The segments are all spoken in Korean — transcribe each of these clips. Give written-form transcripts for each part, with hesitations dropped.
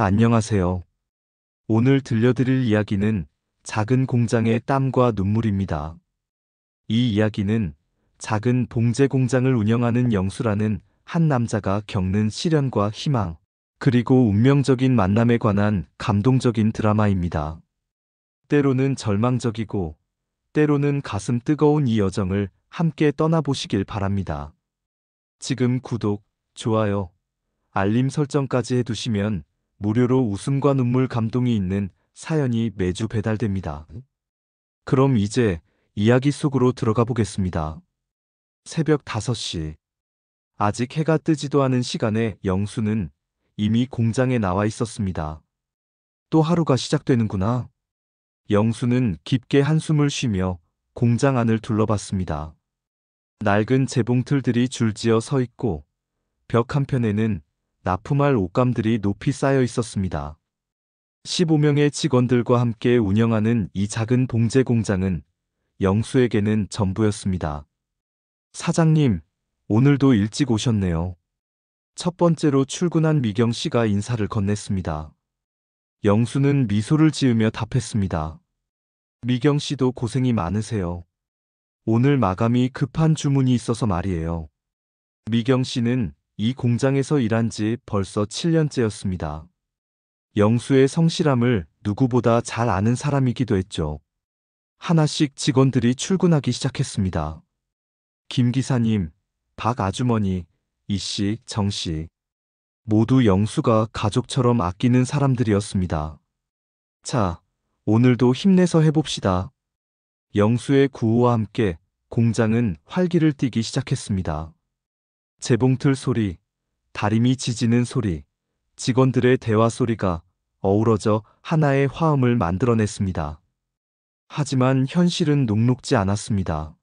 안녕하세요. 오늘 들려드릴 이야기는 작은 공장의 땀과 눈물입니다. 이 이야기는 작은 봉제 공장을 운영하는 영수라는 한 남자가 겪는 시련과 희망, 그리고 운명적인 만남에 관한 감동적인 드라마입니다. 때로는 절망적이고, 때로는 가슴 뜨거운 이 여정을 함께 떠나보시길 바랍니다. 지금 구독, 좋아요, 알림 설정까지 해두시면 무료로 웃음과 눈물 감동이 있는 사연이 매주 배달됩니다. 그럼 이제 이야기 속으로 들어가 보겠습니다. 새벽 5시. 아직 해가 뜨지도 않은 시간에 영수는 이미 공장에 나와 있었습니다. 또 하루가 시작되는구나. 영수는 깊게 한숨을 쉬며 공장 안을 둘러봤습니다. 낡은 재봉틀들이 줄지어 서 있고 벽 한편에는 납품할 옷감들이 높이 쌓여 있었습니다. 15명의 직원들과 함께 운영하는 이 작은 봉제 공장은 영수에게는 전부였습니다. 사장님, 오늘도 일찍 오셨네요. 첫 번째로 출근한 미경 씨가 인사를 건넸습니다. 영수는 미소를 지으며 답했습니다. 미경 씨도 고생이 많으세요. 오늘 마감이 급한 주문이 있어서 말이에요. 미경 씨는 이 공장에서 일한 지 벌써 7년째였습니다. 영수의 성실함을 누구보다 잘 아는 사람이기도 했죠. 하나씩 직원들이 출근하기 시작했습니다. 김 기사님, 박 아주머니, 이 씨, 정 씨. 모두 영수가 가족처럼 아끼는 사람들이었습니다. 자, 오늘도 힘내서 해봅시다. 영수의 구호와 함께 공장은 활기를 띠기 시작했습니다. 재봉틀 소리, 다림이 지지는 소리, 직원들의 대화 소리가 어우러져 하나의 화음을 만들어냈습니다. 하지만 현실은 녹록지 않았습니다.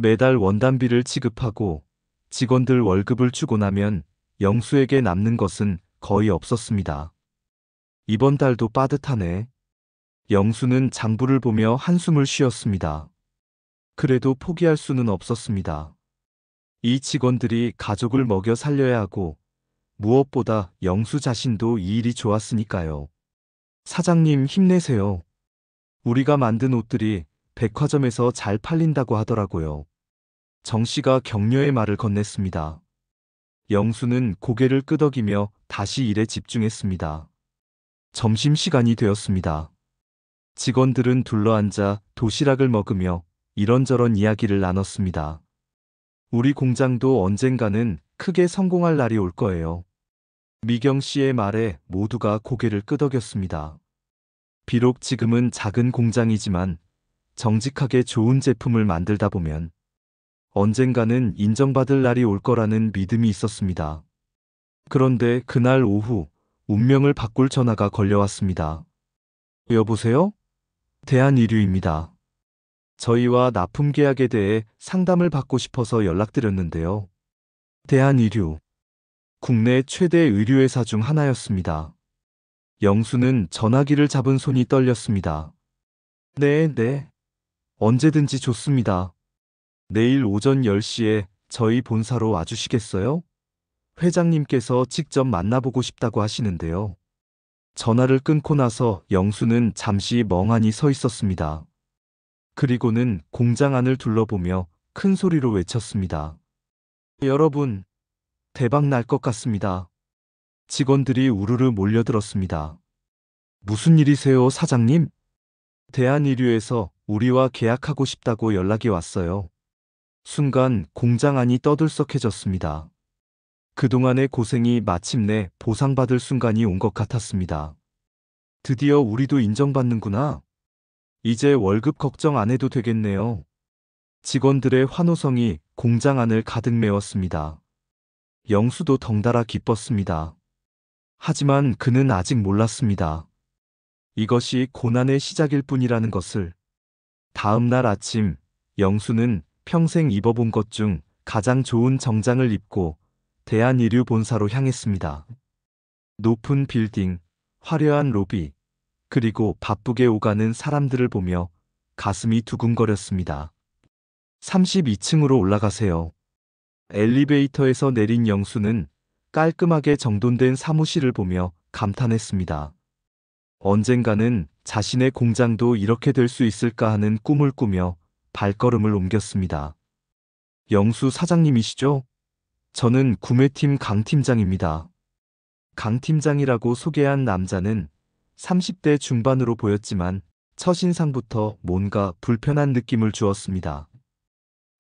매달 원단비를 지급하고 직원들 월급을 주고 나면 영수에게 남는 것은 거의 없었습니다. 이번 달도 빠듯하네. 영수는 장부를 보며 한숨을 쉬었습니다. 그래도 포기할 수는 없었습니다. 이 직원들이 가족을 먹여 살려야 하고 무엇보다 영수 자신도 이 일이 좋았으니까요. 사장님 힘내세요. 우리가 만든 옷들이 백화점에서 잘 팔린다고 하더라고요. 정 씨가 격려의 말을 건넸습니다. 영수는 고개를 끄덕이며 다시 일에 집중했습니다. 점심시간이 되었습니다. 직원들은 둘러앉아 도시락을 먹으며 이런저런 이야기를 나눴습니다. 우리 공장도 언젠가는 크게 성공할 날이 올 거예요. 미경 씨의 말에 모두가 고개를 끄덕였습니다. 비록 지금은 작은 공장이지만 정직하게 좋은 제품을 만들다 보면 언젠가는 인정받을 날이 올 거라는 믿음이 있었습니다. 그런데 그날 오후 운명을 바꿀 전화가 걸려왔습니다. 여보세요? 대한의류입니다. 저희와 납품 계약에 대해 상담을 받고 싶어서 연락드렸는데요. 대한의류. 국내 최대 의류회사 중 하나였습니다. 영수는 전화기를 잡은 손이 떨렸습니다. 네. 언제든지 좋습니다. 내일 오전 10시에 저희 본사로 와주시겠어요? 회장님께서 직접 만나보고 싶다고 하시는데요. 전화를 끊고 나서 영수는 잠시 멍하니 서 있었습니다. 그리고는 공장 안을 둘러보며 큰 소리로 외쳤습니다. 여러분, 대박 날 것 같습니다. 직원들이 우르르 몰려들었습니다. 무슨 일이세요, 사장님? 대한의류에서 우리와 계약하고 싶다고 연락이 왔어요. 순간 공장 안이 떠들썩해졌습니다. 그동안의 고생이 마침내 보상받을 순간이 온 것 같았습니다. 드디어 우리도 인정받는구나. 이제 월급 걱정 안 해도 되겠네요. 직원들의 환호성이 공장 안을 가득 메웠습니다. 영수도 덩달아 기뻤습니다. 하지만 그는 아직 몰랐습니다. 이것이 고난의 시작일 뿐이라는 것을. 다음 날 아침, 영수는 평생 입어본 것 중 가장 좋은 정장을 입고 대한의류 본사로 향했습니다. 높은 빌딩, 화려한 로비, 그리고 바쁘게 오가는 사람들을 보며 가슴이 두근거렸습니다. 32층으로 올라가세요. 엘리베이터에서 내린 영수는 깔끔하게 정돈된 사무실을 보며 감탄했습니다. 언젠가는 자신의 공장도 이렇게 될 수 있을까 하는 꿈을 꾸며 발걸음을 옮겼습니다. 영수 사장님이시죠? 저는 구매팀 강 팀장입니다. 강 팀장이라고 소개한 남자는 30대 중반으로 보였지만 첫인상부터 뭔가 불편한 느낌을 주었습니다.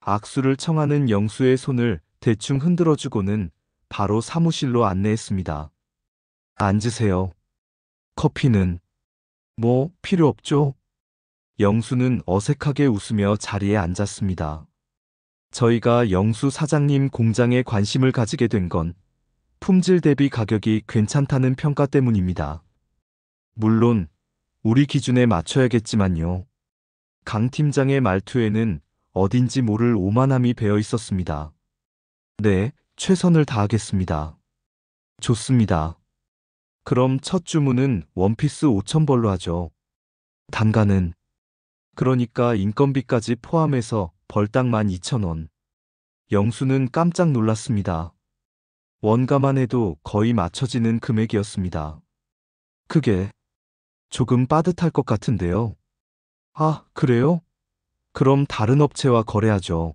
악수를 청하는 영수의 손을 대충 흔들어주고는 바로 사무실로 안내했습니다. 앉으세요. 커피는? 뭐, 필요 없죠? 영수는 어색하게 웃으며 자리에 앉았습니다. 저희가 영수 사장님 공장에 관심을 가지게 된 건 품질 대비 가격이 괜찮다는 평가 때문입니다. 물론, 우리 기준에 맞춰야겠지만요. 강 팀장의 말투에는 어딘지 모를 오만함이 배어 있었습니다. 네, 최선을 다하겠습니다. 좋습니다. 그럼 첫 주문은 원피스 5,000벌로 하죠. 단가는? 그러니까 인건비까지 포함해서 벌당 12,000원. 영수는 깜짝 놀랐습니다. 원가만 해도 거의 맞춰지는 금액이었습니다. 그게 조금 빠듯할 것 같은데요. 아, 그래요? 그럼 다른 업체와 거래하죠.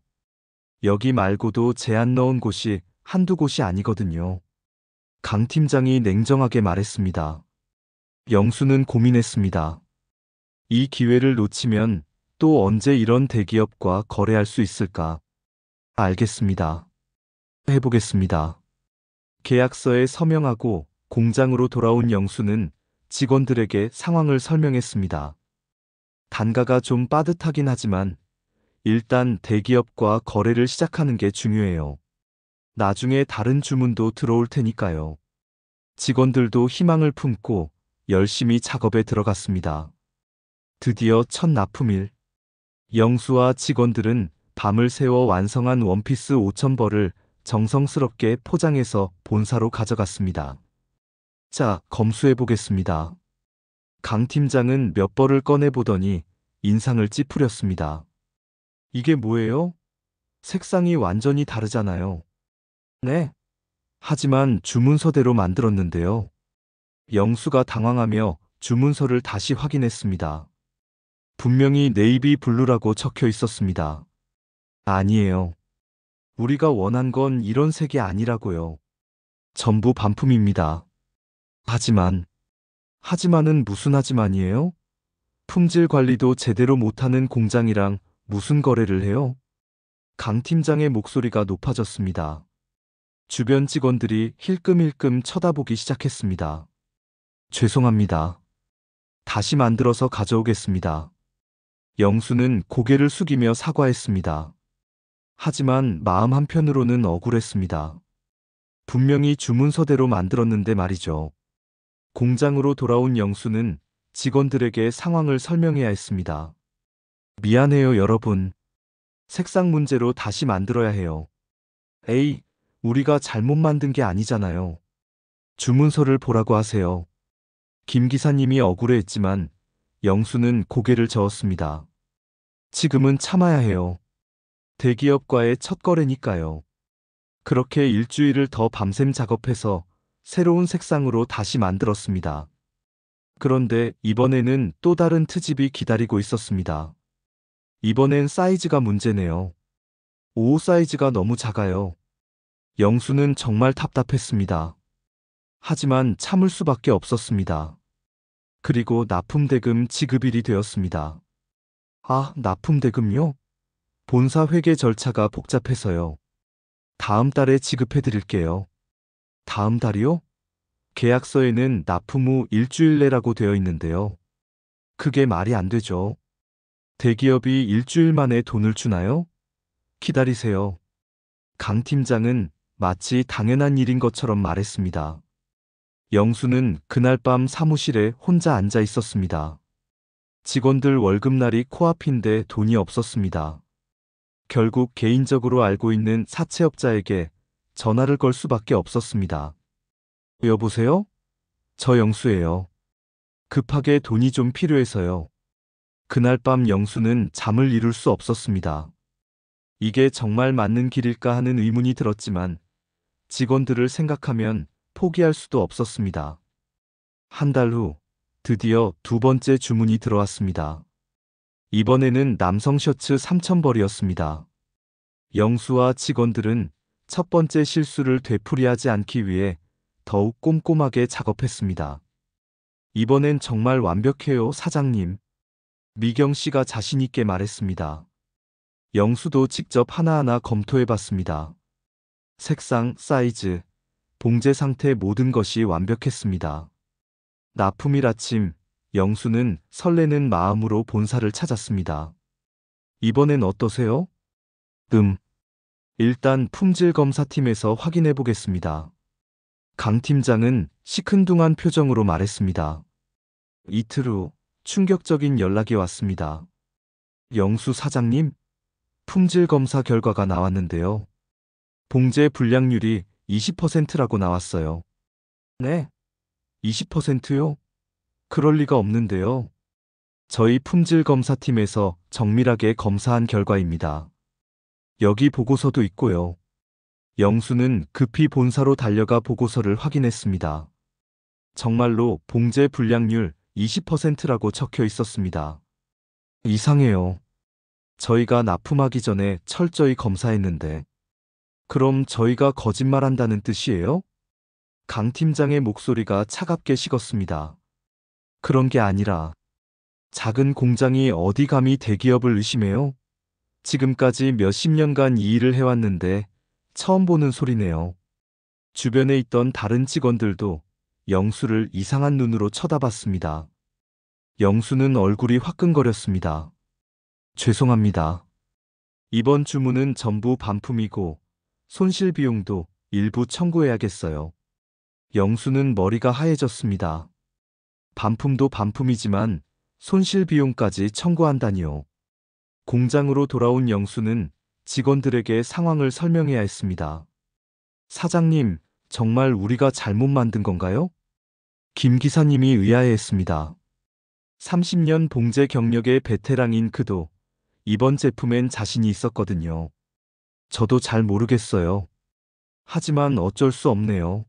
여기 말고도 제안 넣은 곳이 한두 곳이 아니거든요. 강 팀장이 냉정하게 말했습니다. 영수는 고민했습니다. 이 기회를 놓치면 또 언제 이런 대기업과 거래할 수 있을까? 알겠습니다. 해보겠습니다. 계약서에 서명하고 공장으로 돌아온 영수는 직원들에게 상황을 설명했습니다. 단가가 좀 빠듯하긴 하지만 일단 대기업과 거래를 시작하는 게 중요해요. 나중에 다른 주문도 들어올 테니까요. 직원들도 희망을 품고 열심히 작업에 들어갔습니다. 드디어 첫 납품일. 영수와 직원들은 밤을 새워 완성한 원피스 5,000벌을 정성스럽게 포장해서 본사로 가져갔습니다. 자, 검수해 보겠습니다. 강 팀장은 몇 벌을 꺼내보더니 인상을 찌푸렸습니다. 이게 뭐예요? 색상이 완전히 다르잖아요. 네. 하지만 주문서대로 만들었는데요. 영수가 당황하며 주문서를 다시 확인했습니다. 분명히 네이비 블루라고 적혀 있었습니다. 아니에요. 우리가 원한 건 이런 색이 아니라고요. 전부 반품입니다. 하지만은 무슨 하지만이에요? 품질 관리도 제대로 못하는 공장이랑 무슨 거래를 해요? 강 팀장의 목소리가 높아졌습니다. 주변 직원들이 힐끔힐끔 쳐다보기 시작했습니다. 죄송합니다. 다시 만들어서 가져오겠습니다. 영수는 고개를 숙이며 사과했습니다. 하지만 마음 한편으로는 억울했습니다. 분명히 주문서대로 만들었는데 말이죠. 공장으로 돌아온 영수는 직원들에게 상황을 설명해야 했습니다. 미안해요, 여러분. 색상 문제로 다시 만들어야 해요. 에이, 우리가 잘못 만든 게 아니잖아요. 주문서를 보라고 하세요. 김 기사님이 억울해했지만 영수는 고개를 저었습니다. 지금은 참아야 해요. 대기업과의 첫 거래니까요. 그렇게 일주일을 더 밤샘 작업해서 새로운 색상으로 다시 만들었습니다. 그런데 이번에는 또 다른 트집이 기다리고 있었습니다. 이번엔 사이즈가 문제네요. 5호 사이즈가 너무 작아요. 영수는 정말 답답했습니다. 하지만 참을 수밖에 없었습니다. 그리고 납품대금 지급일이 되었습니다. 아, 납품대금요? 본사 회계 절차가 복잡해서요. 다음 달에 지급해 드릴게요. 다음 달이요? 계약서에는 납품 후 일주일 내라고 되어 있는데요. 그게 말이 안 되죠. 대기업이 일주일 만에 돈을 주나요? 기다리세요. 강 팀장은 마치 당연한 일인 것처럼 말했습니다. 영수는 그날 밤 사무실에 혼자 앉아 있었습니다. 직원들 월급날이 코앞인데 돈이 없었습니다. 결국 개인적으로 알고 있는 사채업자에게 전화를 걸 수밖에 없었습니다. 여보세요? 저 영수예요. 급하게 돈이 좀 필요해서요. 그날 밤 영수는 잠을 이룰 수 없었습니다. 이게 정말 맞는 길일까 하는 의문이 들었지만 직원들을 생각하면 포기할 수도 없었습니다. 한 달 후 드디어 두 번째 주문이 들어왔습니다. 이번에는 남성 셔츠 3,000벌이었습니다. 영수와 직원들은 첫 번째 실수를 되풀이하지 않기 위해 더욱 꼼꼼하게 작업했습니다. 이번엔 정말 완벽해요, 사장님. 미경 씨가 자신있게 말했습니다. 영수도 직접 하나하나 검토해 봤습니다. 색상, 사이즈, 봉제 상태 모든 것이 완벽했습니다. 납품일 아침, 영수는 설레는 마음으로 본사를 찾았습니다. 이번엔 어떠세요? 일단 품질 검사팀에서 확인해 보겠습니다. 강 팀장은 시큰둥한 표정으로 말했습니다. 이틀 후 충격적인 연락이 왔습니다. 영수 사장님, 품질 검사 결과가 나왔는데요. 봉제 불량률이 20%라고 나왔어요. 네? 20%요? 그럴 리가 없는데요. 저희 품질 검사팀에서 정밀하게 검사한 결과입니다. 여기 보고서도 있고요. 영수는 급히 본사로 달려가 보고서를 확인했습니다. 정말로 봉제 불량률 20%라고 적혀 있었습니다. 이상해요. 저희가 납품하기 전에 철저히 검사했는데. 그럼 저희가 거짓말한다는 뜻이에요? 강 팀장의 목소리가 차갑게 식었습니다. 그런 게 아니라 작은 공장이 어디 감히 대기업을 의심해요? 지금까지 몇십 년간 이 일을 해왔는데 처음 보는 소리네요. 주변에 있던 다른 직원들도 영수를 이상한 눈으로 쳐다봤습니다. 영수는 얼굴이 화끈거렸습니다. 죄송합니다. 이번 주문은 전부 반품이고 손실 비용도 일부 청구해야겠어요. 영수는 머리가 하얘졌습니다. 반품도 반품이지만 손실 비용까지 청구한다니요. 공장으로 돌아온 영수는 직원들에게 상황을 설명해야 했습니다. 사장님, 정말 우리가 잘못 만든 건가요? 김 기사님이 의아해했습니다. 30년 봉제 경력의 베테랑인 그도 이번 제품엔 자신이 있었거든요. 저도 잘 모르겠어요. 하지만 어쩔 수 없네요.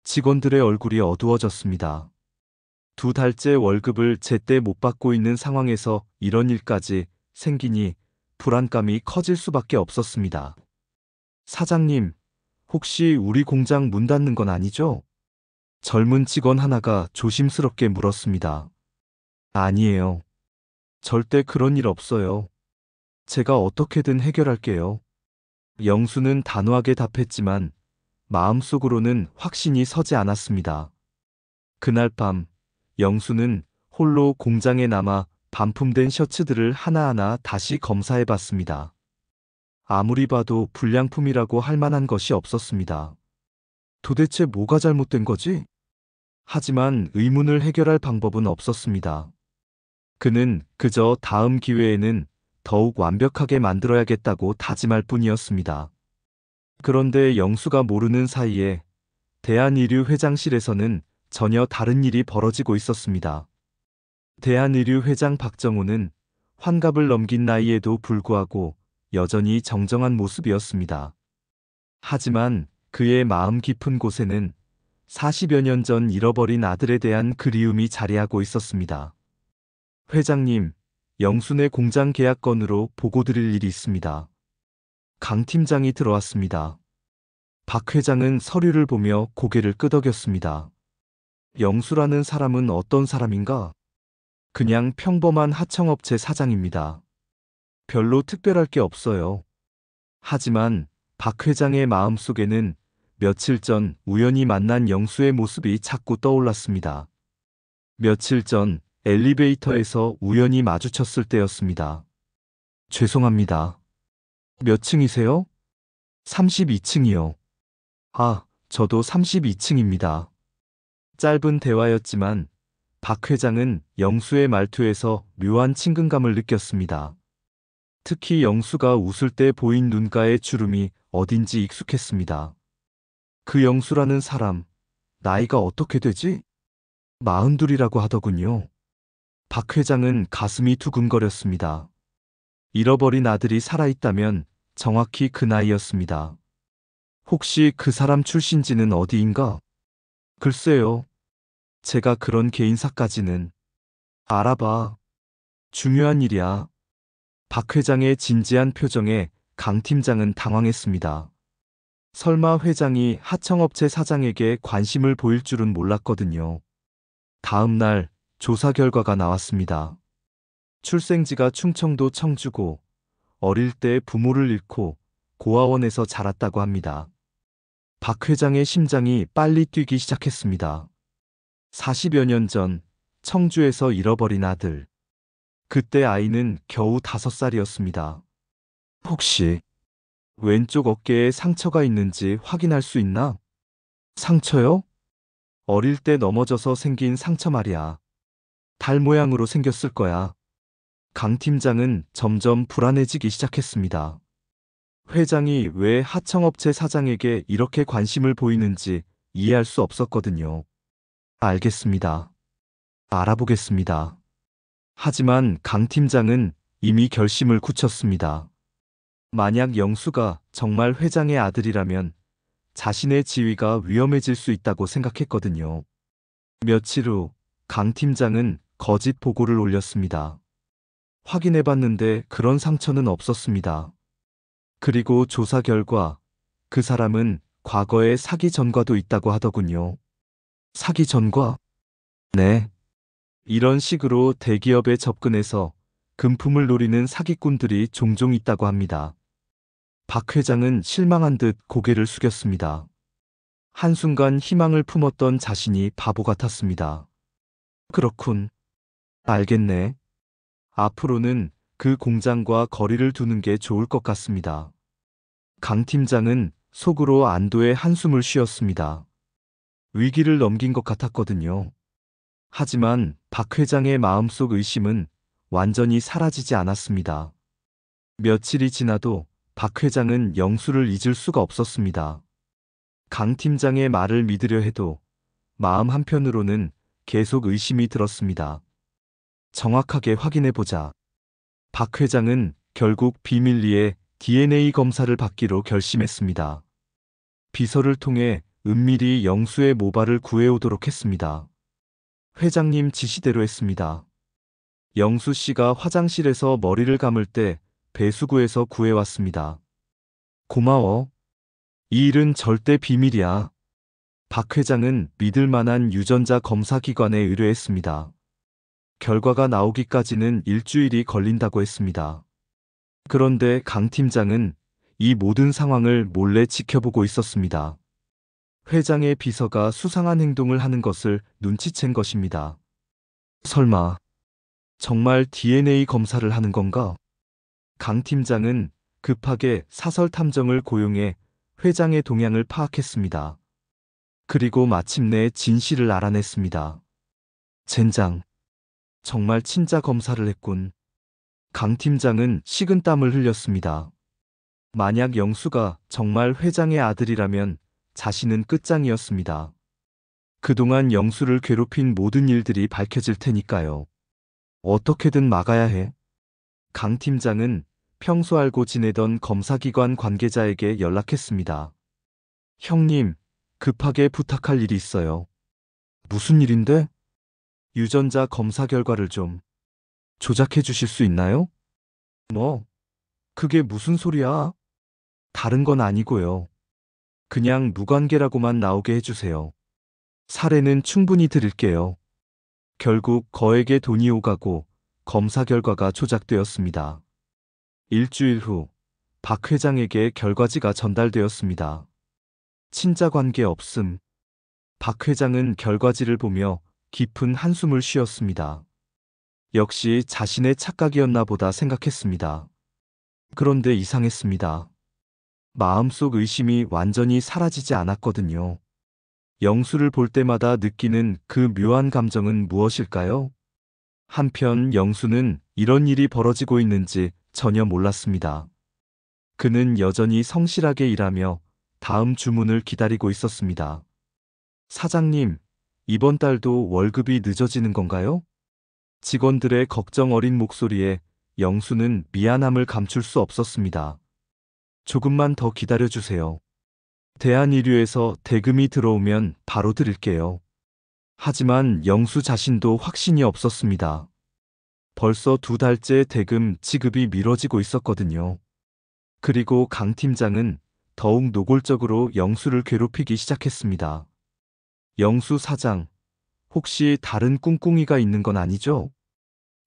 직원들의 얼굴이 어두워졌습니다. 두 달째 월급을 제때 못 받고 있는 상황에서 이런 일까지 생기니 불안감이 커질 수밖에 없었습니다. 사장님, 혹시 우리 공장 문 닫는 건 아니죠? 젊은 직원 하나가 조심스럽게 물었습니다. 아니에요. 절대 그런 일 없어요. 제가 어떻게든 해결할게요. 영수는 단호하게 답했지만 마음속으로는 확신이 서지 않았습니다. 그날 밤, 영수는 홀로 공장에 남아 반품된 셔츠들을 하나하나 다시 검사해 봤습니다. 아무리 봐도 불량품이라고 할 만한 것이 없었습니다. 도대체 뭐가 잘못된 거지? 하지만 의문을 해결할 방법은 없었습니다. 그는 그저 다음 기회에는 더욱 완벽하게 만들어야겠다고 다짐할 뿐이었습니다. 그런데 영수가 모르는 사이에 대한의류 회장실에서는 전혀 다른 일이 벌어지고 있었습니다. 대한의류 회장 박정호는 환갑을 넘긴 나이에도 불구하고 여전히 정정한 모습이었습니다. 하지만 그의 마음 깊은 곳에는 40여 년 전 잃어버린 아들에 대한 그리움이 자리하고 있었습니다. 회장님, 영순의 공장 계약 건으로 보고드릴 일이 있습니다. 강 팀장이 들어왔습니다. 박 회장은 서류를 보며 고개를 끄덕였습니다. 영수라는 사람은 어떤 사람인가? 그냥 평범한 하청업체 사장입니다. 별로 특별할 게 없어요. 하지만 박 회장의 마음속에는 며칠 전 우연히 만난 영수의 모습이 자꾸 떠올랐습니다. 며칠 전 엘리베이터에서 우연히 마주쳤을 때였습니다. 죄송합니다. 몇 층이세요? 32층이요. 아, 저도 32층입니다. 짧은 대화였지만 박 회장은 영수의 말투에서 묘한 친근감을 느꼈습니다. 특히 영수가 웃을 때 보인 눈가의 주름이 어딘지 익숙했습니다. 그 영수라는 사람, 나이가 어떻게 되지? 42이라고 하더군요. 박 회장은 가슴이 두근거렸습니다. 잃어버린 아들이 살아있다면 정확히 그 나이였습니다. 혹시 그 사람 출신지는 어디인가? 글쎄요. 제가 그런 개인사까지는. 알아봐. 중요한 일이야. 박 회장의 진지한 표정에 강 팀장은 당황했습니다. 설마 회장이 하청업체 사장에게 관심을 보일 줄은 몰랐거든요. 다음 날 조사 결과가 나왔습니다. 출생지가 충청도 청주고 어릴 때 부모를 잃고 고아원에서 자랐다고 합니다. 박 회장의 심장이 빨리 뛰기 시작했습니다. 40여 년 전 청주에서 잃어버린 아들. 그때 아이는 겨우 5살이었습니다. 혹시 왼쪽 어깨에 상처가 있는지 확인할 수 있나? 상처요? 어릴 때 넘어져서 생긴 상처 말이야. 달 모양으로 생겼을 거야. 강 팀장은 점점 불안해지기 시작했습니다. 회장이 왜 하청업체 사장에게 이렇게 관심을 보이는지 이해할 수 없었거든요. 알겠습니다. 알아보겠습니다. 하지만 강 팀장은 이미 결심을 굳혔습니다. 만약 영수가 정말 회장의 아들이라면 자신의 지위가 위험해질 수 있다고 생각했거든요. 며칠 후 강 팀장은 거짓 보고를 올렸습니다. 확인해봤는데 그런 상처는 없었습니다. 그리고 조사 결과 그 사람은 과거에 사기 전과도 있다고 하더군요. 사기 전과? 네. 이런 식으로 대기업에 접근해서 금품을 노리는 사기꾼들이 종종 있다고 합니다. 박 회장은 실망한 듯 고개를 숙였습니다. 한순간 희망을 품었던 자신이 바보 같았습니다. 그렇군. 알겠네. 앞으로는 그 공장과 거리를 두는 게 좋을 것 같습니다. 강 팀장은 속으로 안도의 한숨을 쉬었습니다. 위기를 넘긴 것 같았거든요. 하지만 박 회장의 마음속 의심은 완전히 사라지지 않았습니다. 며칠이 지나도 박 회장은 영수를 잊을 수가 없었습니다. 강 팀장의 말을 믿으려 해도 마음 한편으로는 계속 의심이 들었습니다. 정확하게 확인해보자. 박 회장은 결국 비밀리에 DNA 검사를 받기로 결심했습니다. 비서를 통해 은밀히 영수의 모발을 구해오도록 했습니다. 회장님 지시대로 했습니다. 영수 씨가 화장실에서 머리를 감을 때 배수구에서 구해왔습니다. 고마워. 이 일은 절대 비밀이야. 박 회장은 믿을 만한 유전자 검사 기관에 의뢰했습니다. 결과가 나오기까지는 일주일이 걸린다고 했습니다. 그런데 강 팀장은 이 모든 상황을 몰래 지켜보고 있었습니다. 회장의 비서가 수상한 행동을 하는 것을 눈치챈 것입니다. 설마 정말 DNA 검사를 하는 건가? 강 팀장은 급하게 사설 탐정을 고용해 회장의 동향을 파악했습니다. 그리고 마침내 진실을 알아냈습니다. 젠장, 정말 친자 검사를 했군. 강 팀장은 식은땀을 흘렸습니다. 만약 영수가 정말 회장의 아들이라면 자신은 끝장이었습니다. 그동안 영수를 괴롭힌 모든 일들이 밝혀질 테니까요. 어떻게든 막아야 해. 강 팀장은 평소 알고 지내던 검사기관 관계자에게 연락했습니다. 형님, 급하게 부탁할 일이 있어요. 무슨 일인데? 유전자 검사 결과를 좀 조작해 주실 수 있나요? 뭐, 그게 무슨 소리야? 다른 건 아니고요. 그냥 무관계라고만 나오게 해주세요. 사례는 충분히 드릴게요. 결국 거액의 돈이 오가고 검사 결과가 조작되었습니다. 일주일 후 박 회장에게 결과지가 전달되었습니다. 친자 관계 없음. 박 회장은 결과지를 보며 깊은 한숨을 쉬었습니다. 역시 자신의 착각이었나 보다 생각했습니다. 그런데 이상했습니다. 마음속 의심이 완전히 사라지지 않았거든요. 영수를 볼 때마다 느끼는 그 묘한 감정은 무엇일까요? 한편 영수는 이런 일이 벌어지고 있는지 전혀 몰랐습니다. 그는 여전히 성실하게 일하며 다음 주문을 기다리고 있었습니다. 사장님, 이번 달도 월급이 늦어지는 건가요? 직원들의 걱정 어린 목소리에 영수는 미안함을 감출 수 없었습니다. 조금만 더 기다려주세요. 대한의류에서 대금이 들어오면 바로 드릴게요. 하지만 영수 자신도 확신이 없었습니다. 벌써 2달째 대금 지급이 미뤄지고 있었거든요. 그리고 강 팀장은 더욱 노골적으로 영수를 괴롭히기 시작했습니다. 영수 사장, 혹시 다른 꿍꿍이가 있는 건 아니죠?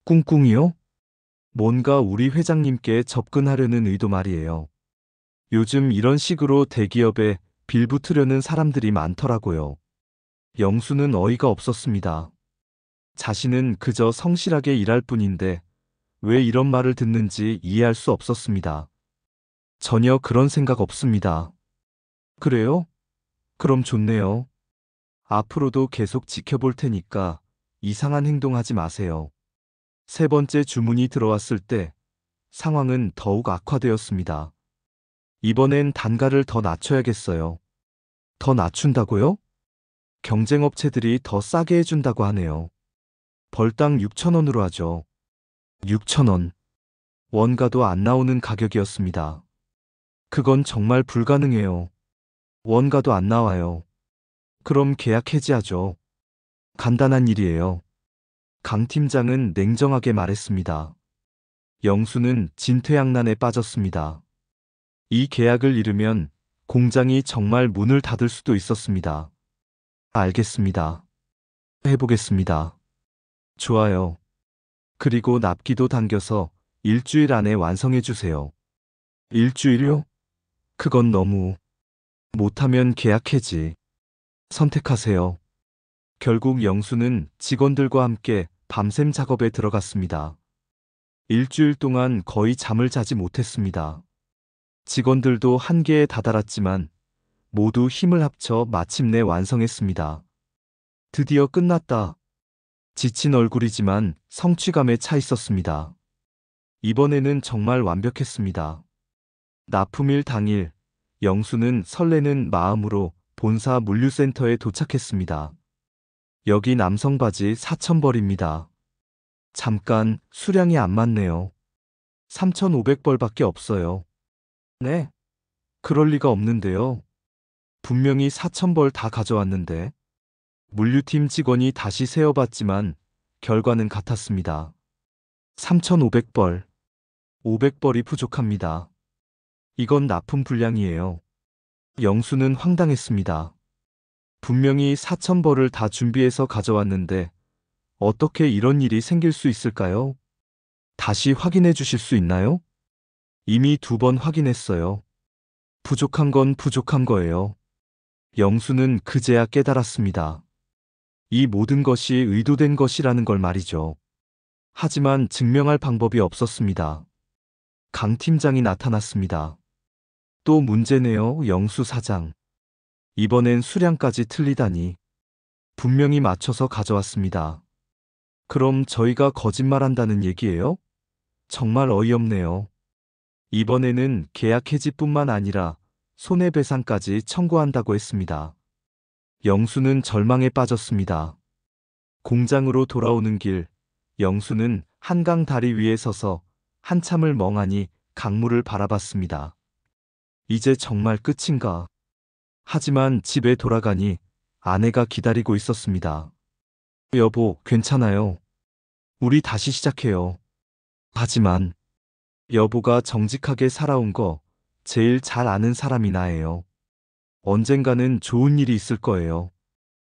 꿍꿍이요? 뭔가 우리 회장님께 접근하려는 의도 말이에요. 요즘 이런 식으로 대기업에 빌붙으려는 사람들이 많더라고요. 영수는 어이가 없었습니다. 자신은 그저 성실하게 일할 뿐인데 왜 이런 말을 듣는지 이해할 수 없었습니다. 전혀 그런 생각 없습니다. 그래요? 그럼 좋네요. 앞으로도 계속 지켜볼 테니까 이상한 행동하지 마세요. 3번째 주문이 들어왔을 때 상황은 더욱 악화되었습니다. 이번엔 단가를 더 낮춰야겠어요. 더 낮춘다고요? 경쟁업체들이 더 싸게 해준다고 하네요. 벌당 6,000원으로 하죠. 6,000원. 원가도 안 나오는 가격이었습니다. 그건 정말 불가능해요. 원가도 안 나와요. 그럼 계약 해지하죠. 간단한 일이에요. 강 팀장은 냉정하게 말했습니다. 영수는 진퇴양난에 빠졌습니다. 이 계약을 잃으면 공장이 정말 문을 닫을 수도 있었습니다. 알겠습니다. 해보겠습니다. 좋아요. 그리고 납기도 당겨서 일주일 안에 완성해 주세요. 일주일요? 그건 너무. 못하면 계약 해지. 선택하세요. 결국 영수는 직원들과 함께 밤샘 작업에 들어갔습니다. 일주일 동안 거의 잠을 자지 못했습니다. 직원들도 한계에 다다랐지만 모두 힘을 합쳐 마침내 완성했습니다. 드디어 끝났다. 지친 얼굴이지만 성취감에 차 있었습니다. 이번에는 정말 완벽했습니다. 납품일 당일, 영수는 설레는 마음으로 본사 물류센터에 도착했습니다. 여기 남성 바지 4,000벌입니다. 잠깐, 수량이 안 맞네요. 3,500벌밖에 없어요. 네? 그럴 리가 없는데요. 분명히 4,000벌 다 가져왔는데. 물류팀 직원이 다시 세어봤지만 결과는 같았습니다. 3,500벌. 500벌이 부족합니다. 이건 납품 불량이에요. 영수는 황당했습니다. 분명히 4,000벌을 다 준비해서 가져왔는데 어떻게 이런 일이 생길 수 있을까요? 다시 확인해 주실 수 있나요? 이미 2번 확인했어요. 부족한 건 부족한 거예요. 영수는 그제야 깨달았습니다. 이 모든 것이 의도된 것이라는 걸 말이죠. 하지만 증명할 방법이 없었습니다. 강 팀장이 나타났습니다. 또 문제네요, 영수 사장. 이번엔 수량까지 틀리다니. 분명히 맞춰서 가져왔습니다. 그럼 저희가 거짓말한다는 얘기예요? 정말 어이없네요. 이번에는 계약 해지뿐만 아니라 손해배상까지 청구한다고 했습니다. 영수는 절망에 빠졌습니다. 공장으로 돌아오는 길, 영수는 한강 다리 위에 서서 한참을 멍하니 강물을 바라봤습니다. 이제 정말 끝인가? 하지만 집에 돌아가니 아내가 기다리고 있었습니다. 여보, 괜찮아요. 우리 다시 시작해요. 하지만 여보가 정직하게 살아온 거 제일 잘 아는 사람이 나예요. 언젠가는 좋은 일이 있을 거예요.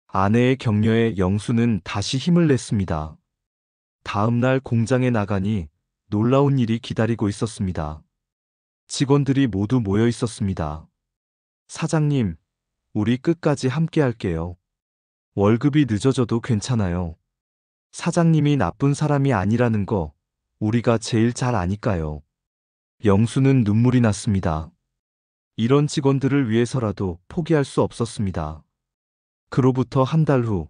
아내의 격려에 영수는 다시 힘을 냈습니다. 다음 날 공장에 나가니 놀라운 일이 기다리고 있었습니다. 직원들이 모두 모여 있었습니다. 사장님, 우리 끝까지 함께 할게요. 월급이 늦어져도 괜찮아요. 사장님이 나쁜 사람이 아니라는 거 우리가 제일 잘 아니까요. 영수는 눈물이 났습니다. 이런 직원들을 위해서라도 포기할 수 없었습니다. 그로부터 한 달 후,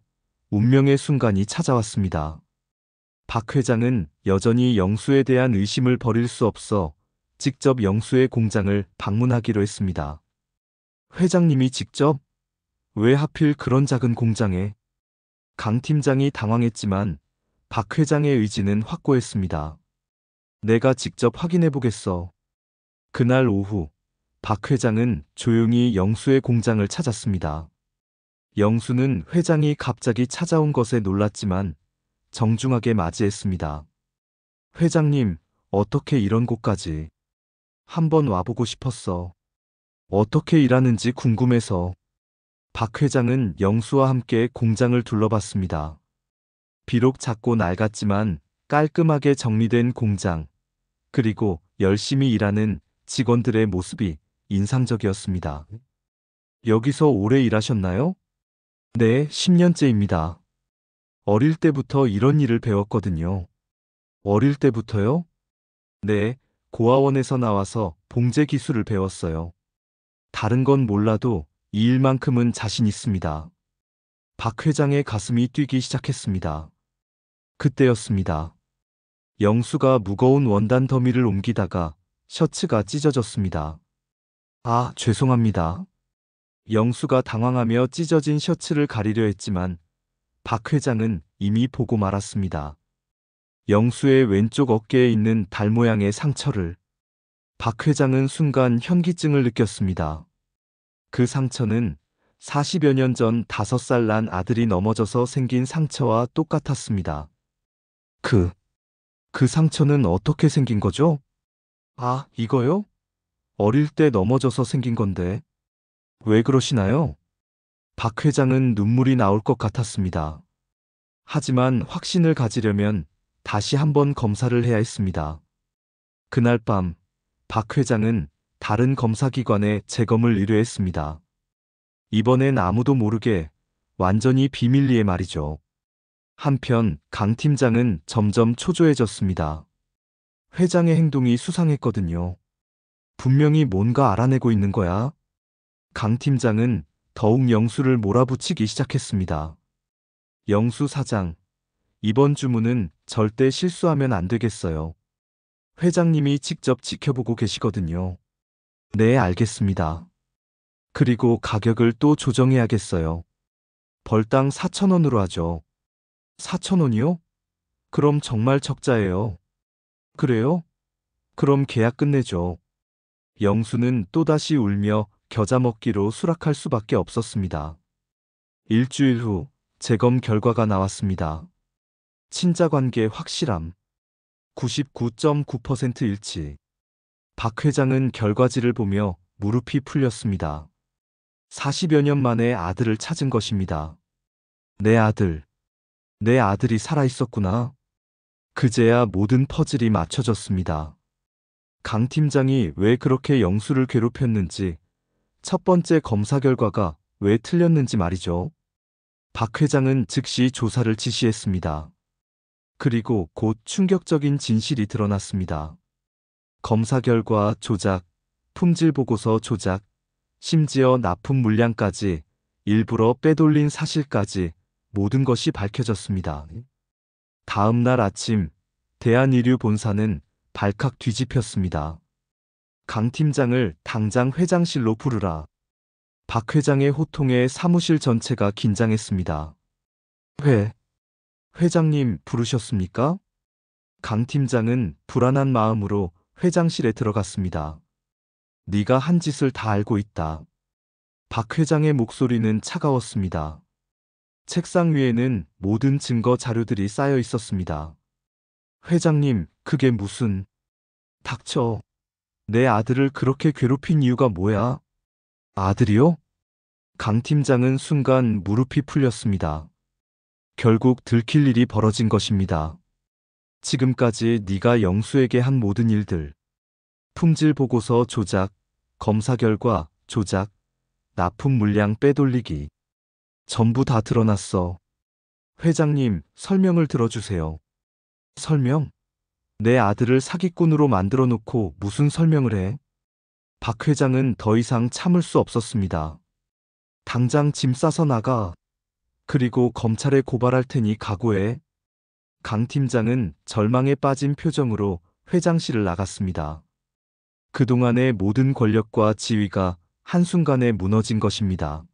운명의 순간이 찾아왔습니다. 박 회장은 여전히 영수에 대한 의심을 버릴 수 없어 직접 영수의 공장을 방문하기로 했습니다. 회장님이 직접? 왜 하필 그런 작은 공장에? 강 팀장이 당황했지만 박 회장의 의지는 확고했습니다. 내가 직접 확인해 보겠어. 그날 오후, 박 회장은 조용히 영수의 공장을 찾았습니다. 영수는 회장이 갑자기 찾아온 것에 놀랐지만 정중하게 맞이했습니다. 회장님, 어떻게 이런 곳까지? 한번 와보고 싶었어. 어떻게 일하는지 궁금해서. 박 회장은 영수와 함께 공장을 둘러봤습니다. 비록 작고 낡았지만 깔끔하게 정리된 공장, 그리고 열심히 일하는 직원들의 모습이 인상적이었습니다. 여기서 오래 일하셨나요? 네, 10년째입니다. 어릴 때부터 이런 일을 배웠거든요. 어릴 때부터요? 네, 고아원에서 나와서 봉제 기술을 배웠어요. 다른 건 몰라도 이 일만큼은 자신 있습니다. 박 회장의 가슴이 뛰기 시작했습니다. 그때였습니다. 영수가 무거운 원단 더미를 옮기다가 셔츠가 찢어졌습니다. 아, 죄송합니다. 영수가 당황하며 찢어진 셔츠를 가리려 했지만 박 회장은 이미 보고 말았습니다. 영수의 왼쪽 어깨에 있는 달 모양의 상처를. 박 회장은 순간 현기증을 느꼈습니다. 그 상처는 40여 년 전 5살 난 아들이 넘어져서 생긴 상처와 똑같았습니다. 그 상처는 어떻게 생긴 거죠? 아, 이거요? 어릴 때 넘어져서 생긴 건데. 왜 그러시나요? 박 회장은 눈물이 나올 것 같았습니다. 하지만 확신을 가지려면 다시 한번 검사를 해야 했습니다. 그날 밤, 박 회장은 다른 검사기관에 재검을 의뢰했습니다. 이번엔 아무도 모르게 완전히 비밀리에 말이죠. 한편 강 팀장은 점점 초조해졌습니다. 회장의 행동이 수상했거든요. 분명히 뭔가 알아내고 있는 거야. 강 팀장은 더욱 영수를 몰아붙이기 시작했습니다. 영수 사장, 이번 주문은 절대 실수하면 안 되겠어요. 회장님이 직접 지켜보고 계시거든요. 네, 알겠습니다. 그리고 가격을 또 조정해야겠어요. 벌당 4,000원으로 하죠. 4,000원이요? 그럼 정말 적자예요. 그래요? 그럼 계약 끝내죠. 영수는 또다시 울며 겨자 먹기로 수락할 수밖에 없었습니다. 일주일 후 재검 결과가 나왔습니다. 친자 관계 확실함. 99.9% 일치. 박 회장은 결과지를 보며 무릎이 풀렸습니다. 40여 년 만에 아들을 찾은 것입니다. 내 아들. 내 아들이 살아있었구나. 그제야 모든 퍼즐이 맞춰졌습니다. 강 팀장이 왜 그렇게 영수를 괴롭혔는지, 첫 번째 검사 결과가 왜 틀렸는지 말이죠. 박 회장은 즉시 조사를 지시했습니다. 그리고 곧 충격적인 진실이 드러났습니다. 검사 결과 조작, 품질 보고서 조작, 심지어 납품 물량까지 일부러 빼돌린 사실까지 모든 것이 밝혀졌습니다. 다음 날 아침 대한의류본사는 발칵 뒤집혔습니다. 강 팀장을 당장 회장실로 부르라. 박 회장의 호통에 사무실 전체가 긴장했습니다. 회장님 부르셨습니까? 강 팀장은 불안한 마음으로 회장실에 들어갔습니다. 네가 한 짓을 다 알고 있다. 박 회장의 목소리는 차가웠습니다. 책상 위에는 모든 증거 자료들이 쌓여 있었습니다. 회장님, 그게 무슨... 닥쳐. 내 아들을 그렇게 괴롭힌 이유가 뭐야? 아들이요? 강 팀장은 순간 무릎이 풀렸습니다. 결국 들킬 일이 벌어진 것입니다. 지금까지 네가 영수에게 한 모든 일들, 품질 보고서 조작, 검사 결과 조작, 납품 물량 빼돌리기, 전부 다 드러났어. 회장님, 설명을 들어주세요. 설명? 내 아들을 사기꾼으로 만들어 놓고 무슨 설명을 해? 박 회장은 더 이상 참을 수 없었습니다. 당장 짐 싸서 나가. 그리고 검찰에 고발할 테니 각오해. 강 팀장은 절망에 빠진 표정으로 회장실을 나갔습니다. 그동안의 모든 권력과 지위가 한순간에 무너진 것입니다.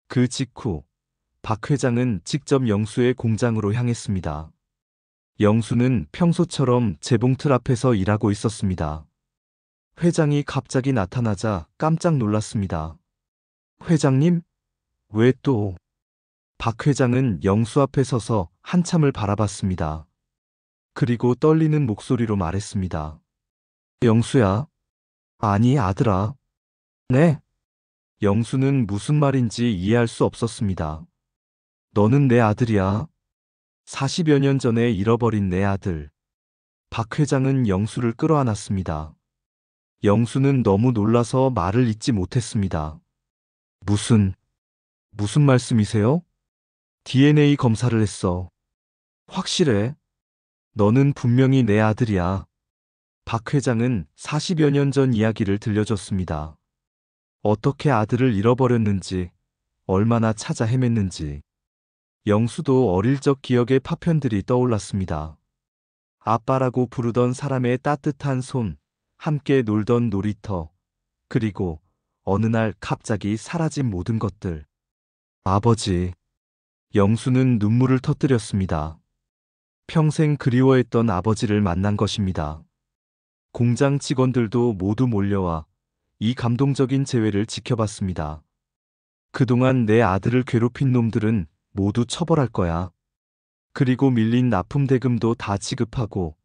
그 직후 박 회장은 직접 영수의 공장으로 향했습니다. 영수는 평소처럼 재봉틀 앞에서 일하고 있었습니다. 회장이 갑자기 나타나자 깜짝 놀랐습니다. 회장님? 왜 또? 박 회장은 영수 앞에 서서 한참을 바라봤습니다. 그리고 떨리는 목소리로 말했습니다. 영수야? 아니, 아들아. 네? 영수는 무슨 말인지 이해할 수 없었습니다. 너는 내 아들이야. 40여 년 전에 잃어버린 내 아들. 박 회장은 영수를 끌어안았습니다. 영수는 너무 놀라서 말을 잇지 못했습니다. 무슨 말씀이세요? DNA 검사를 했어. 확실해? 너는 분명히 내 아들이야. 박 회장은 40여 년 전 이야기를 들려줬습니다. 어떻게 아들을 잃어버렸는지, 얼마나 찾아 헤맸는지. 영수도 어릴 적 기억의 파편들이 떠올랐습니다. 아빠라고 부르던 사람의 따뜻한 손, 함께 놀던 놀이터, 그리고 어느 날 갑자기 사라진 모든 것들. 아버지. 영수는 눈물을 터뜨렸습니다. 평생 그리워했던 아버지를 만난 것입니다. 공장 직원들도 모두 몰려와 이 감동적인 재회를 지켜봤습니다. 그동안 내 아들을 괴롭힌 놈들은 모두 처벌할 거야. 그리고 밀린 납품 대금도 다 지급하고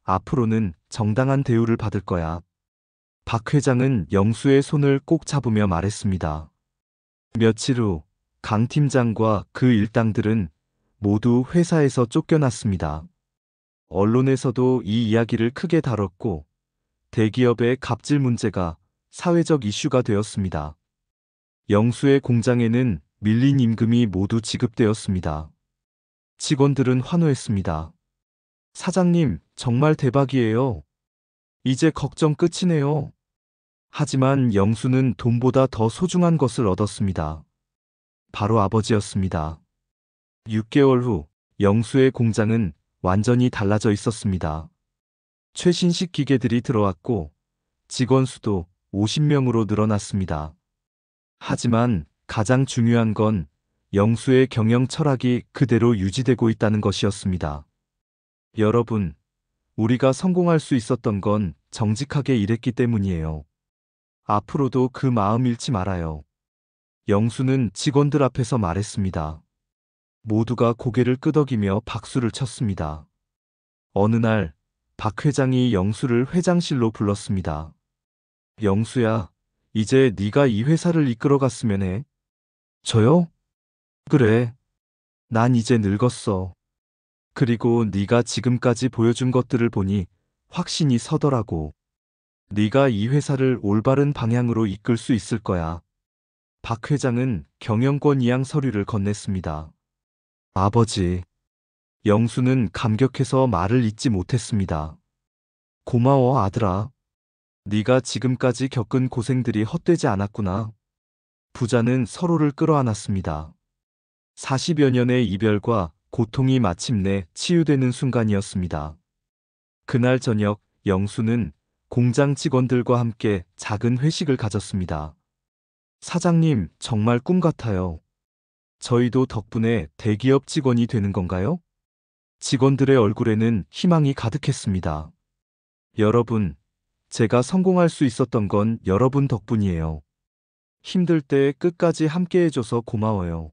앞으로는 정당한 대우를 받을 거야. 박 회장은 영수의 손을 꼭 잡으며 말했습니다. 며칠 후 강 팀장과 그 일당들은 모두 회사에서 쫓겨났습니다. 언론에서도 이 이야기를 크게 다뤘고 대기업의 갑질 문제가 사회적 이슈가 되었습니다. 영수의 공장에는 밀린 임금이 모두 지급되었습니다. 직원들은 환호했습니다. 사장님, 정말 대박이에요. 이제 걱정 끝이네요. 하지만 영수는 돈보다 더 소중한 것을 얻었습니다. 바로 아버지였습니다. 6개월 후 영수의 공장은 완전히 달라져 있었습니다. 최신식 기계들이 들어왔고 직원 수도 50명으로 늘어났습니다. 하지만 가장 중요한 건 영수의 경영 철학이 그대로 유지되고 있다는 것이었습니다. 여러분, 우리가 성공할 수 있었던 건 정직하게 일했기 때문이에요. 앞으로도 그 마음 잃지 말아요. 영수는 직원들 앞에서 말했습니다. 모두가 고개를 끄덕이며 박수를 쳤습니다. 어느 날, 박 회장이 영수를 회장실로 불렀습니다. 영수야, 이제 네가 이 회사를 이끌어갔으면 해. 저요? 그래. 난 이제 늙었어. 그리고 네가 지금까지 보여준 것들을 보니 확신이 서더라고. 네가 이 회사를 올바른 방향으로 이끌 수 있을 거야. 박 회장은 경영권 이양 서류를 건넸습니다. 아버지. 영수는 감격해서 말을 잇지 못했습니다. 고마워, 아들아. 네가 지금까지 겪은 고생들이 헛되지 않았구나. 부자는 서로를 끌어안았습니다. 40여 년의 이별과 고통이 마침내 치유되는 순간이었습니다. 그날 저녁 영수는 공장 직원들과 함께 작은 회식을 가졌습니다. 사장님, 정말 꿈 같아요. 저희도 덕분에 대기업 직원이 되는 건가요? 직원들의 얼굴에는 희망이 가득했습니다. 여러분, 제가 성공할 수 있었던 건 여러분 덕분이에요. 힘들 때 끝까지 함께 해줘서 고마워요.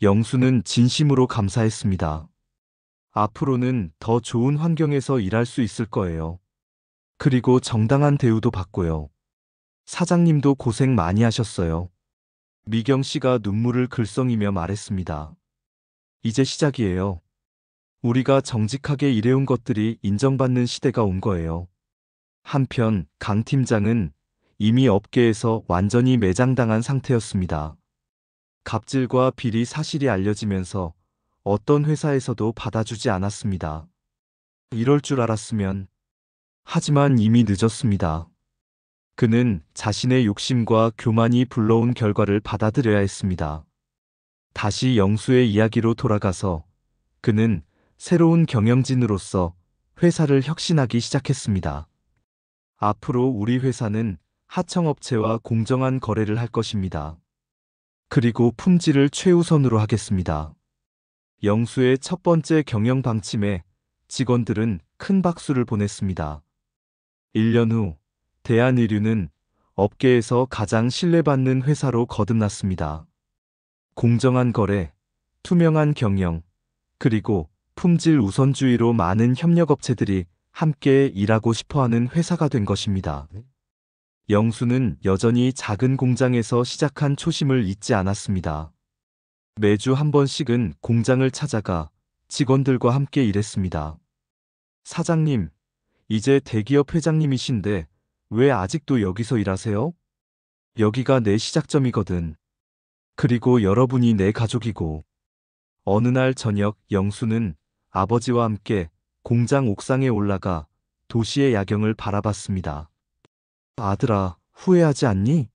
영수는 진심으로 감사했습니다. 앞으로는 더 좋은 환경에서 일할 수 있을 거예요. 그리고 정당한 대우도 받고요. 사장님도 고생 많이 하셨어요. 미경 씨가 눈물을 글썽이며 말했습니다. 이제 시작이에요. 우리가 정직하게 일해온 것들이 인정받는 시대가 온 거예요. 한편 강 팀장은 이미 업계에서 완전히 매장당한 상태였습니다. 갑질과 비리 사실이 알려지면서 어떤 회사에서도 받아주지 않았습니다. 이럴 줄 알았으면. 하지만 이미 늦었습니다. 그는 자신의 욕심과 교만이 불러온 결과를 받아들여야 했습니다. 다시 영수의 이야기로 돌아가서 그는 새로운 경영진으로서 회사를 혁신하기 시작했습니다. 앞으로 우리 회사는 하청업체와 공정한 거래를 할 것입니다. 그리고 품질을 최우선으로 하겠습니다. 영수의 첫 번째 경영 방침에 직원들은 큰 박수를 보냈습니다. 1년 후 대한의류는 업계에서 가장 신뢰받는 회사로 거듭났습니다. 공정한 거래, 투명한 경영, 그리고 품질 우선주의로 많은 협력업체들이 함께 일하고 싶어하는 회사가 된 것입니다. 영수는 여전히 작은 공장에서 시작한 초심을 잊지 않았습니다. 매주 한 번씩은 공장을 찾아가 직원들과 함께 일했습니다. 사장님, 이제 대기업 회장님이신데 왜 아직도 여기서 일하세요? 여기가 내 시작점이거든. 그리고 여러분이 내 가족이고. 어느 날 저녁 영수는 아버지와 함께 공장 옥상에 올라가 도시의 야경을 바라봤습니다. 아들아, 후회하지 않니?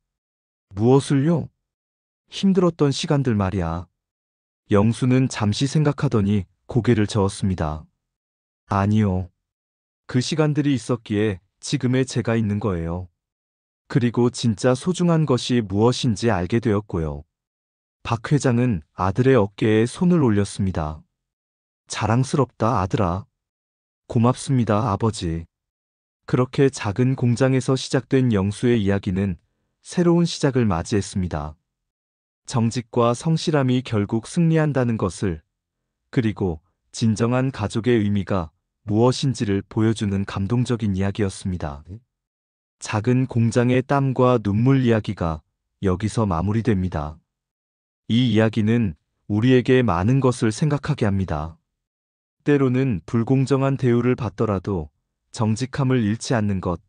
무엇을요? 힘들었던 시간들 말이야. 영수는 잠시 생각하더니 고개를 저었습니다. 아니요. 그 시간들이 있었기에 지금의 제가 있는 거예요. 그리고 진짜 소중한 것이 무엇인지 알게 되었고요. 박 회장은 아들의 어깨에 손을 올렸습니다. 자랑스럽다, 아들아. 고맙습니다, 아버지. 그렇게 작은 공장에서 시작된 영수의 이야기는 새로운 시작을 맞이했습니다. 정직과 성실함이 결국 승리한다는 것을, 그리고 진정한 가족의 의미가 무엇인지를 보여주는 감동적인 이야기였습니다. 작은 공장의 땀과 눈물 이야기가 여기서 마무리됩니다. 이 이야기는 우리에게 많은 것을 생각하게 합니다. 때로는 불공정한 대우를 받더라도 정직함을 잃지 않는 것,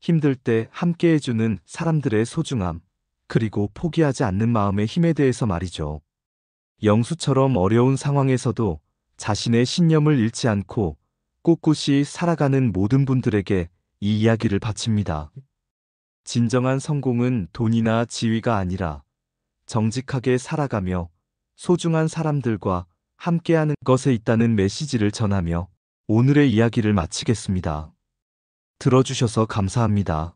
힘들 때 함께 해주는 사람들의 소중함, 그리고 포기하지 않는 마음의 힘에 대해서 말이죠. 영수처럼 어려운 상황에서도 자신의 신념을 잃지 않고 꿋꿋이 살아가는 모든 분들에게 이 이야기를 바칩니다. 진정한 성공은 돈이나 지위가 아니라 정직하게 살아가며 소중한 사람들과 함께하는 것에 있다는 메시지를 전하며 오늘의 이야기를 마치겠습니다. 들어주셔서 감사합니다.